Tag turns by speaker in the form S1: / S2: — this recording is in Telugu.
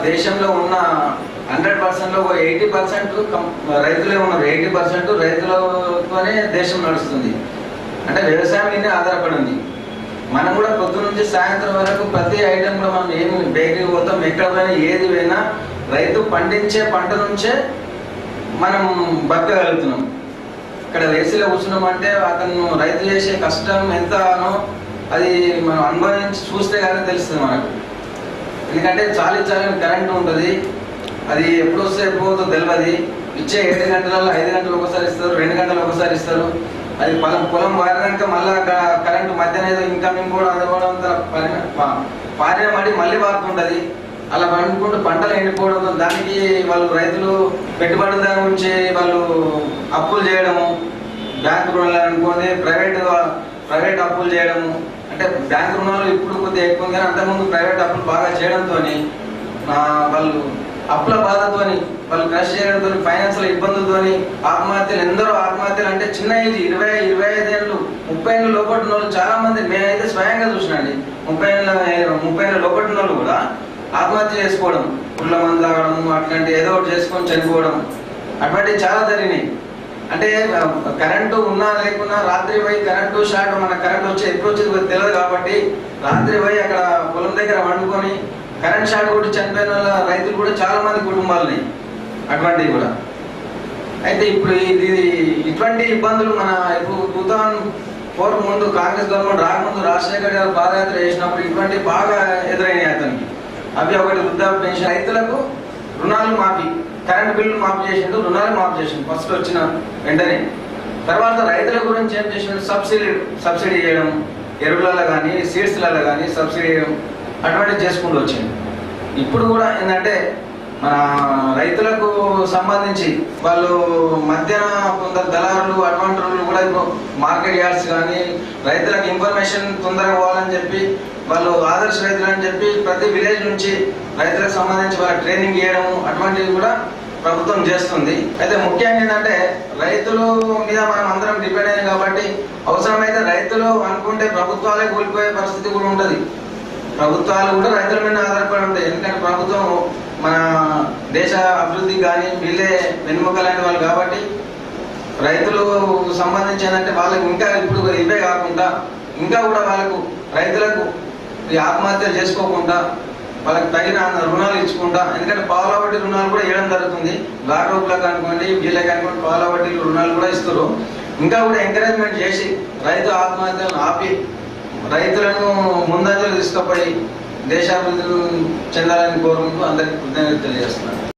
S1: దేశంలో ఉన్న 100%లో 80% రైతులే ఉన్నారు. 80% రైతులతోనే దేశం నడుస్తుంది. అంటే వ్యవసాయం మీదే ఆధారపడి ఉంది. మనం కూడా పొద్దు నుంచి సాయంత్రం వరకు ప్రతి ఐటెం కూడా మనం ఏమి బేకరీ పోతాం, ఎక్కడ పోయినా ఏది పోయినా రైతు పండించే పంట నుంచే మనం బతకగలుగుతున్నాం. ఇక్కడ ఏసీలో కూర్చున్నామంటే అతను రైతు చేసే కష్టం ఎంతనో అది మనం అనుభవించి చూస్తే కానీ తెలుస్తుంది మనకు. ఎందుకంటే చాలి కరెంటు ఉంటుంది, అది ఎప్పుడు వస్తే ఎప్పుడు పోతుందో తెలియదు. ఇచ్చే 7 గంటలలో 5 గంటలు ఒకసారి ఇస్తారు, 2 గంటలు ఒకసారి ఇస్తారు. అది పొలం వారినాక మళ్ళీ కరెంటు మధ్యాహ్నం ఏదో ఇన్కమింగ్ కూడా అందుకోవడంతో పారేమడి మళ్ళీ వారుతుంటుంది. అలా పండుకుంటూ పంటలు ఎండిపోవడం, దానికి వాళ్ళు రైతులు పెట్టుబడిదారు నుంచి వాళ్ళు అప్పులు చేయడము, బ్యాంకు రుణాలు అనుకోండి, ప్రైవేట్ అప్పులు చేయడము. అంటే బ్యాంకు రుణాలు ఇప్పుడు కొద్దిగా ఎక్కువ, కానీ అంతకుముందు ప్రైవేట్ అప్పులు బాగా చేయడంతో వాళ్ళు అప్పుల బాధతోని వాళ్ళు క్రష్ చేయడంతో ఫైనాన్షియల్ ఇబ్బందులతోని ఆత్మహత్యలు, ఎందరో ఆత్మహత్యలు. అంటే చిన్న ఏజ్ 20-25 ఏళ్ళు 30 ఏళ్ళు లోపట్టిన వాళ్ళు చాలా మంది, నేనైతే స్వయంగా చూసినండి. 30 ఏళ్ళ లోపట్టిన వాళ్ళు కూడా ఆత్మహత్య చేసుకోవడం, పుల్ల మంది తాగడం, అట్లాంటి ఏదో ఒకటి చేసుకొని చనిపోవడం, అటువంటివి చాలా జరిగినాయి. అంటే కరెంటు ఉన్నా లేకున్నా రాత్రి పోయి కరెంటు షాక్, మన కరెంట్ ఎప్పుడు వచ్చేది తెలియదు కాబట్టి రాత్రి పోయి అక్కడ పొలం దగ్గర వండుకొని కరెంట్ షాక్ కొట్టి చనిపోయిన వాళ్ళ రైతులు కూడా చాలా మంది కుటుంబాలని అటువంటివి కూడా. అయితే ఇప్పుడు ఇటువంటి ఇబ్బందులు మన ఇప్పుడు 2004 ముందు కాంగ్రెస్ గవర్నమెంట్ రాకముందు రాజశేఖర్ గారు పాదయాత్ర చేసినప్పుడు ఇటువంటి బాగా ఎదురైనాయి అతనికి. అవి ఒకటి వృద్ధాప్య పెన్షన్, రైతులకు రుణాలు మాఫీ, కరెంట్ బిల్లు మాఫీ చేసిండు, రుణాలు మాఫీ చేసిండు ఫస్ట్ వచ్చిన వెంటనే. తర్వాత రైతుల గురించి ఏం చేసిండు, సబ్సిడీ చేయడం, ఎరువులలో కానీ సీడ్స్లలో కానీ సబ్సిడీ చేయడం, అటువంటివి చేసుకుంటూ వచ్చింది. ఇప్పుడు కూడా ఏంటంటే మన రైతులకు సంబంధించి వాళ్ళు మధ్యాహ్న కొందరు దళారులు అటువంటి కూడా ఇప్పుడు మార్కెట్ యార్డ్స్ కానీ రైతులకు ఇన్ఫర్మేషన్ తొందరగా పోవాలని చెప్పి వాళ్ళు ఆదర్శ రైతులు అని చెప్పి ప్రతి విలేజ్ నుంచి రైతులకు సంబంధించి వాళ్ళ ట్రైనింగ్ చేయడము, అటువంటివి కూడా ప్రభుత్వం చేస్తుంది. అయితే ముఖ్యంగా ఏంటంటే రైతుల మీద మనం అందరం డిపెండ్ అయ్యాం కాబట్టి అవసరమైతే రైతులు అనుకుంటే ప్రభుత్వాలే కూలిపోయే పరిస్థితి కూడా ఉంటుంది. ప్రభుత్వాలు కూడా రైతుల మీద ఆధారపడి ఉంటాయి. ఎందుకంటే ప్రభుత్వం మన దేశ అభివృద్ధికి కానీ వీళ్ళే వెన్నుముకలైన వాళ్ళు కాబట్టి రైతులు సంబంధించి ఏంటంటే వాళ్ళకి ఇంకా ఇప్పుడు ఇవే కాకుండా ఇంకా కూడా వాళ్ళకు రైతులకు ఈ ఆత్మహత్యలు చేసుకోకుండా వాళ్ళకి తగిన రుణాలు ఇచ్చుకుంటా, ఎందుకంటే పావుల వడ్డీ రుణాలు కూడా ఇవ్వడం జరుగుతుంది. గార్డోపులకు అనుకోండి, వీళ్ళకి అనుకోండి, పావుల వడ్డీ రుణాలు కూడా ఇస్తారు. ఇంకా కూడా ఎంకరేజ్మెంట్ చేసి రైతు ఆత్మహత్యలను ఆపి రైతులను ముందంజలు తీసుకుపోయి దేశాభివృద్ధి చెందాలని కోరుకుంటూ అందరికీ కృతజ్ఞతలు తెలియజేస్తున్నాను.